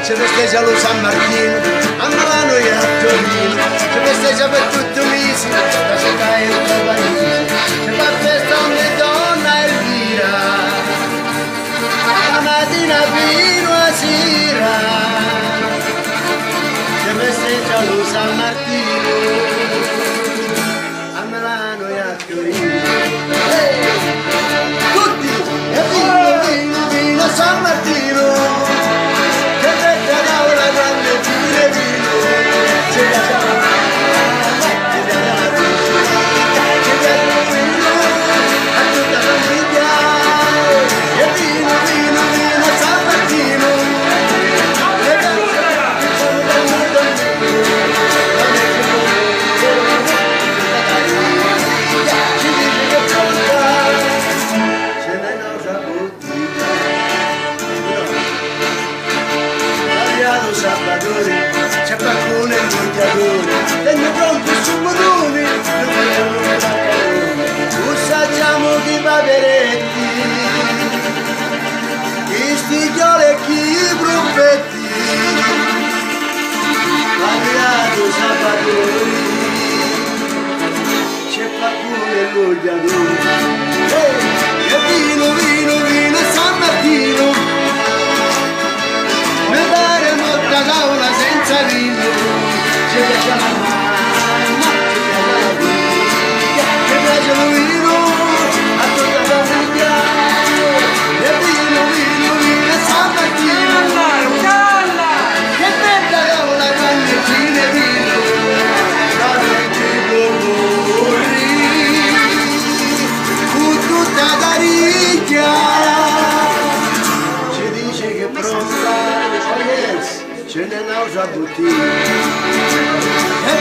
ci festeggia lo San Martino, a Milano e a Torino, ci festeggia per tutto il mese, la città è un paese, ci fa festa ogni donna Elvira, la mattina fino a sera, ci festeggia lo San Martino, a Milano e a Torino. Tutti, e vino, vino, vino, San Martino! C'è qualcuno in mondiatore, tengo pronto i subodoni, non vogliamo che la carone, assaggiamo chi paperetti, chi stigliole e chi i gruppetti, Adriano Salvatori, c'è qualcuno in mondiatore, e vino, vino, vino, San Martino, mi pare molta tavola senza vino, ci piace la mamma, ci piace la figlia, ci piace il vino, a tutta la famiglia, e vino, vino, vino, San Martino, che bella tavola candeggina e vino, la vecchia corri, con tutta caricchia, ci dice che pronta, ce ne nausa bottiglia, e